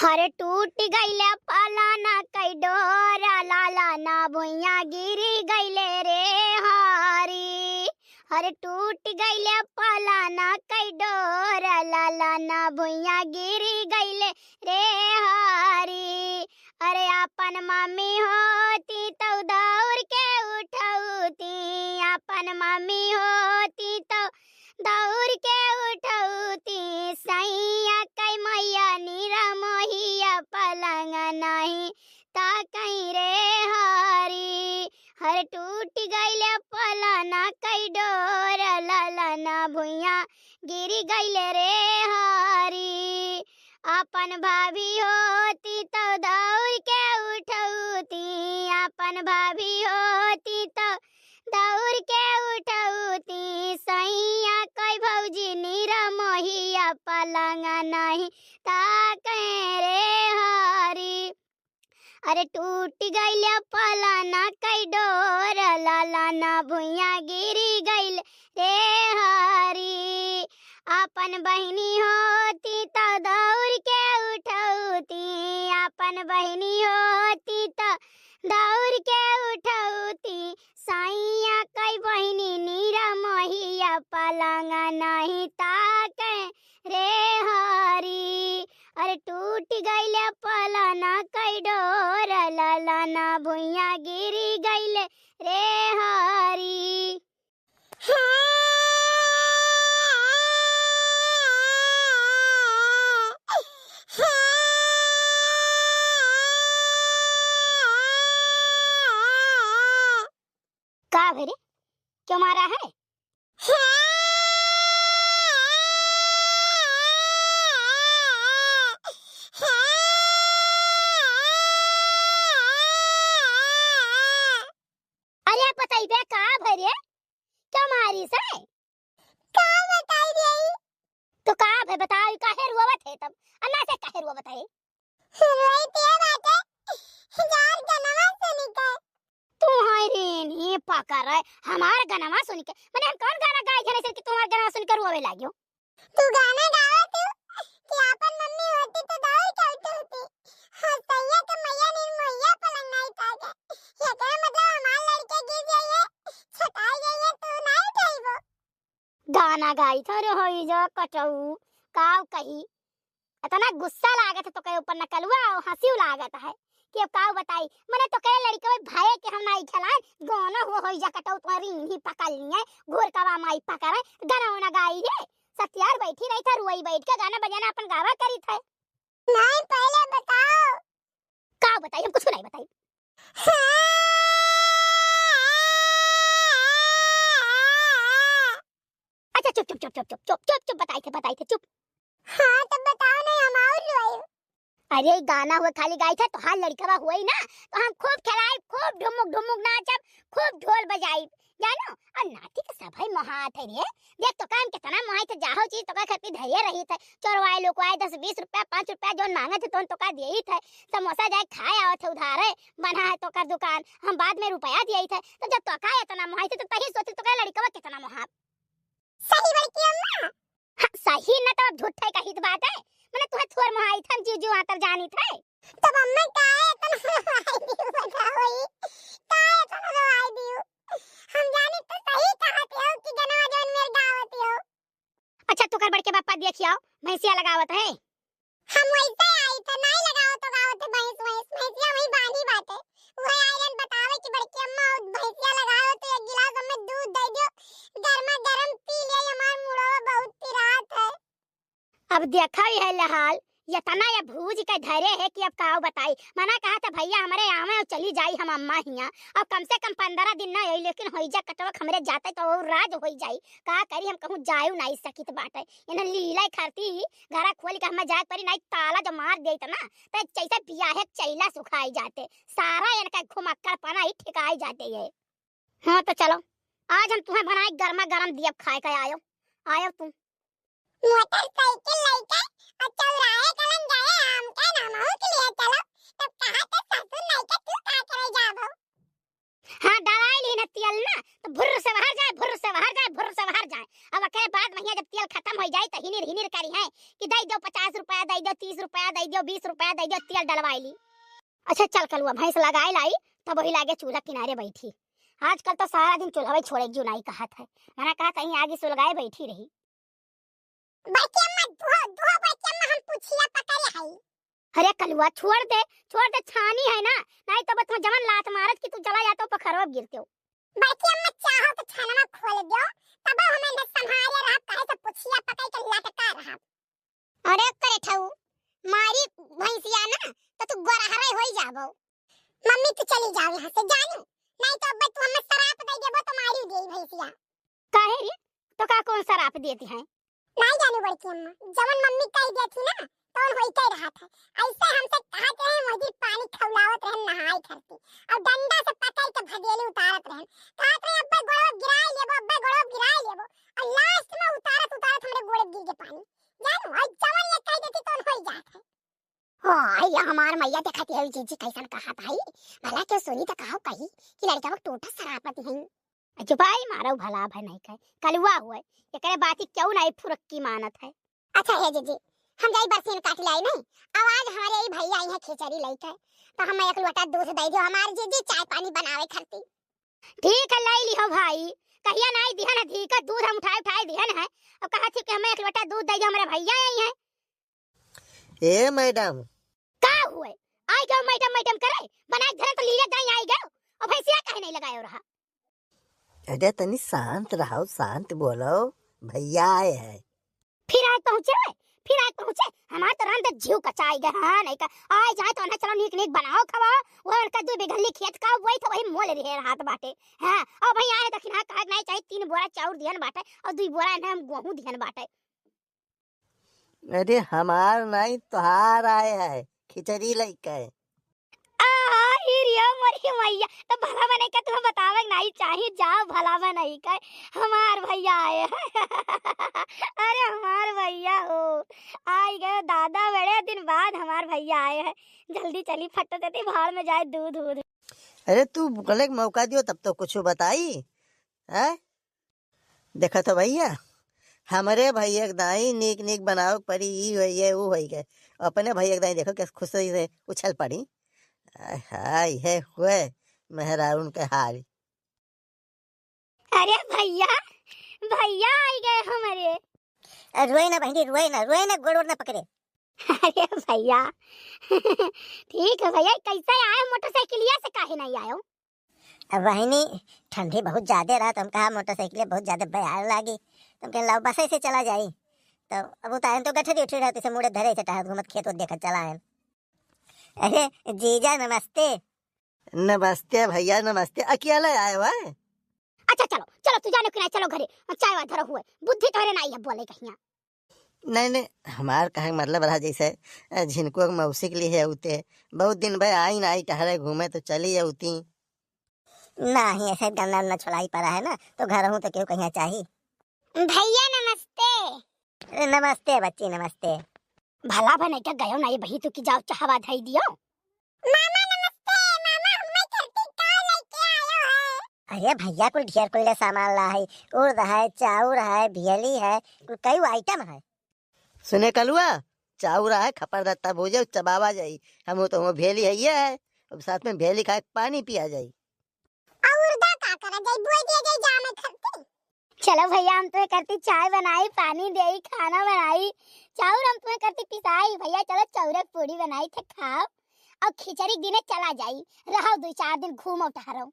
हरे टूट गईले पलाना कई डोरा लाला ना भुइया गिरी गईले रे हारी। हरे टूट गईले पलाना कई डोरा लाला ना भुइया गिरी गईले रे हारी। अरे अपन मम्मी होती तो दौड़ के उठौती, अपन मम्मी होती तो दौड़ के उठौती। सैया कई मैया नीरा मोहिया पलंग नहीं ता कहीं रे हारी। हर टूट गईले पलाना कई डोर ललना भुइया गिरी गईले रे हारी। अपन भाभी होती तो दौड़ के उठौती, अपन भाभी होती तो दौड़ के उठौती। सैया कई भौजी नीरा मोहिया पलंग नहीं ताके रे हारी। अरे टूट गईले पलाना कई डोर ललना भुइया गिरी गईले रे हारी। अपन बहिनी होती तो दौड़ के उठौती, अपन बहिनी होती तो दौड़ के उठौती। सैया कई बहिनी नीरा मोहिया पलंग नहीं ताके रे हारी। अरे टूट गईले पलाना कई डोर ललना भुइया गिरी गईले रे हारी। का भरे क्यों मारा है? अरे बताई बे का भरे क्यों मारी से? का बताई बे तो का भे बताई काहे रुवत है तब अन्ना से काहे रुवत है? रोई ते बाटे यार गनवा सुनी के तू हाय रे नी पकर है हमार गनवा सुन के माने हम कौन गाना गाय जने से कि तुम्हार गनवा सुन कर रोवे लागियो? तू गाना गावा तू कि अपन मम्मी होती तो दौड़ के उठती। हां सैया के मैया नी मैया पलंग नहीं ताके ये करे मतलब हमार लड़के गिर जाइए छटाई जाइए तू नहीं उठाइबो। गाना गाई थरे होई जो कटऊ काव कही इतना गुस्सा लागत है तो के ऊपर नकलवा और हंसी लागत है कि अब काव बताई मने तो कहे लड़के भाई के हम नहीं खिलाए गाना हो होई जा कटऊ तुम्हारी ही पकड़ लिए घोर कवा माई पकड़े गाना होना गाई रे सत्यार बैठी रही था रुई बैठ के गाना बजाना अपन गावा करी था। नहीं पहले बताओ काव बताई हम कुछ नहीं बताई। अच्छा चुप चुप चुप चुप चुप चुप चुप चुप बताई थे चुप। हाँ तो बताओ नहीं हम और रोए। अरे गाना हुआ खाली गाई था तो हाल लड़कवा हुआ ही ना तो हम खूब खिलाए खूब ढुमुक ढुमुक नाचब खूब ढोल बजाई जानो और नाटी के सभाई महात है रे देख तो काम कितना मोहाई थे जाहो चीज तो का खती धैर्य रही थे चोरवाए लोग आए 10-20 रुपया 5 रुपया जो मांगे थे तो का दिए ही थे समोसा जाए खाए आओ थे उधार बना है तो का दुकान हम बाद में रुपया दिए थे तो जब तो का इतना मोहाई थे तो तही सोचे तो का लड़कवा कितना मोहा सही बड़की अम्मा। हाँ, सही न तो झूठे का हित बात है मैंने तुम्हें थोर मोहाई था जीजू आतर जानी थे तब अम्मा काहे इतना मोहाई दी बताओ काहे इतना मोहाई दी हम जाने तो सही कहते हो कि गनवा जोन मेर गावत हो। अच्छा तू कर बड़ के पापा देखियो भैंसिया लगावत है हम वैसे आई तो नहीं लगाओ तो गावत भैंसिया वही बांधी बात है वो आइलन बतावे कि बड़की अम्मा भैंसिया लगाओ तो एक गिलास हमें दूध दे दो गरमा गरम पी ले हमार मुड़वा बहुत पिरात है। अब देखा ही है हाल ये तना या भूज के धैर्य है कि अब काव बताई मना कहा था भैया हमारे आवे और चली जाई हम अम्मा हिया अब कम से कम 15 दिन ना आई लेकिन होई जा कटवक हमरे जाते तो और राज होई जाई का करी हम कहूं जायू नहीं सकित बाटे इने लीला खरती घरा खोल के हम जात परी नहीं ताला जो मार देत ना त जैसे बियाहे चैला सुखाई जाते सारा इनका घुमक्कर पना ही ठिकाई जाते ये। हां तो चलो आज हम तुम्हें बनाए गरमा गरम दिया खाए के आयो तुम मोटरसाइकिल लेके और चौराहे कलन गए हम के नामों के लिए चलो तब कहा तो ससुर नहीं के तू का करे जाबो। हां डराई ली न तेल ना तो भुर्र से बाहर जाए अब अकेले बाद महीना जब तेल खत्म हो जाए तो हिनिर करी है कि दे दो 50 रुपया दे दो 30 रुपया दे दे दियो, 20 रुपया दे दियो, तेल डलवाई ली। अच्छा चल कलुआ, भैंस लगाए लाई तब वही लागे चूल्हा किनारे बैठी। आजकल तो सारा दिन चूल्हा छोड़े जो नहीं कहत है, मैंने कहा कहीं आगे सुलगाए बैठी रही। बाकी अम्मा दुहा बाकी अम्मा हम पुछिया पकड़े हई। अरे कलुआ छोड़ दे छानी है ना, नहीं तो बत जवन लात मारत कि तू चला जातो पखरवा गिरते हो। बाकी अम्मा चाहो तो छानवा खोल दियो, तब हमें न संभाले रहा कहे तो पुछिया पकड़ के लटका रहा। अरे करे ठऊ मारी भैंसिया ना तो तू गोरहरे होई जाबो। मम्मी तू चली जाओ यहां से, जानू नहीं तो अब तू हमें शराप दे देबो तो मारी देई भैंसिया। काहे रे, तो का कौन शराप देती है? नहीं जानू बड़की अम्मा, जवन मम्मी कह देती ना तो होई कह रहा था। ऐसे हमसे कहत रहे मुझे पानी खौलावत रहन नहाई करती और डंडा से पकड़ के भगेली उतारत रहन। कहत रहे अब्बे गोड़ो गिराए लेबो, अब्बे गोड़ो गिराए लेबो, और लास्ट में उतारत हमरे गोड़े गिर के पानी। जानू और जवन ये कह देती तो होई जात है। हां ये हमार मैया देखती है जीजी कैसन कहा भाई, भला क्यों सुनी तो कहो कही कि लड़का वो टोटा शरापती है। अच्छा भाई मारो भला भाई नहीं कहे कलुआ हुए एकरे बाती क्यों नहीं फुरक्की मानत है। अच्छा है जीजी हम जाई बरसीन काट लाई नहीं, आवाज हमारे यही भैया आई है खिचड़ी लेके, तो हम एक लोटा दूध दे दियो हमार जीजी चाय पानी बनावे खरती। ठीक है लाई लिहो भाई, कहिया नहीं दिहन है धी का दूध हम उठाए दिहन है, और कहा थी कि हमें एक लोटा दूध दे दियो हमारे भैया आई है। ए मैडम का हुए आई गयो मैडम करे बनाए धरे तो लीले दाई आई गयो, और भैंसिया काहे नहीं लगायो रहा। अरे तनी शांत रहो, शांत बोलो, भैया आए हैं। फिर आज पहुंचे हमार तो रंद जीव कचाई गए। हां नहीं का आए जाए तो ना चलो नीक बनाओ खवाओ, वो का दू बिघली खेत का वही तो वही मोल रहे हाथ बाटे। हां और भई आए दखिन हां का नहीं चाहिए 3 बोरा चाउर दिहन बाटे और 2 बोरा हम गेहूं दिहन बाटे। अरे हमार नहीं तोहार आए है खिचड़ी लेके। हिरिया मरी मैया तो भला बने के तुम्हें बतावे नहीं चाहिए, जाओ भला बने के हमार भैया आए। अरे हमार भैया हो आई गए दादा, बड़े दिन बाद हमार भैया आए हैं, जल्दी चली फट देती भाड़ में जाए दूध। अरे तू गले मौका दियो तब तो कुछ बताई है। देखा तो भैया हमारे भैया दाई नीक बनाओ पड़ी ई होइए वो होई गए, अपने भैया दाई देखो कैसे खुशी से उछल पड़ी। हाय है हुए मेहरारून के हाल। अरे भैया आई गए हमारे। रोए ना बहनी रोए ना गोड़ ना पकड़े। अरे भैया ठीक है भैया, कैसे आए मोटरसाइकिलिया से काहे नहीं आयो? अब बहनी ठंडी बहुत ज्यादा रहा, तुम कहा मोटरसाइकिल बहुत ज्यादा बयार लागी, तुम कह लाओ बस से चला जाई, तो अब उतारे तो गठरी उठी रहती से मुड़े धरे से टहल घूमत खेत देखा चला है। अरे जीजा नमस्ते। नमस्ते भैया नमस्ते, अकेला आए हुआ है? अच्छा चलो तू जानो कि नहीं, चलो घरे चाय वा धरो हुए, बुद्धि तोरे नहीं है बोले कहिया। नहीं हमार कहे मतलब रहा जैसे झिनको मौसी के लिए उते बहुत दिन भाई आई ना आई टहरे घूमे तो चली उती। नहीं ऐसे गन्ना न छुड़ाई पड़ा है ना, तो घर हूँ तो क्यों कहीं चाहिए। भैया नमस्ते। नमस्ते बच्ची नमस्ते। भला बने क्या गयो नहीं भई तू की जाओ चाहवा धाई दियो। मामा नमस्ते, मामा हमें करती का लेके आयो है। अरे भैया कुल ढेर कुल सामान ला है, उड़द है चाउर है भियली है, कुल कई आइटम है। सुने कलुआ चाउर है खपर दत्ता भोजे चबावा जाई, हम तो वो भेली है ये है, अब साथ में भेली खा पानी पिया जाई। और दा का करा जाई बुआ दे जाई जामे खरती। चलो भैया हम तुम्हें करती चाय बनाई, पानी देई, खाना बनाई, चाउर हम तुम्हें करती पिसाई। भैया चलो चाउर पूरी बनाई थे खाओ, और खिचड़ी दिने चला जाई, रहो 2-4 दिन घूमो टहरो।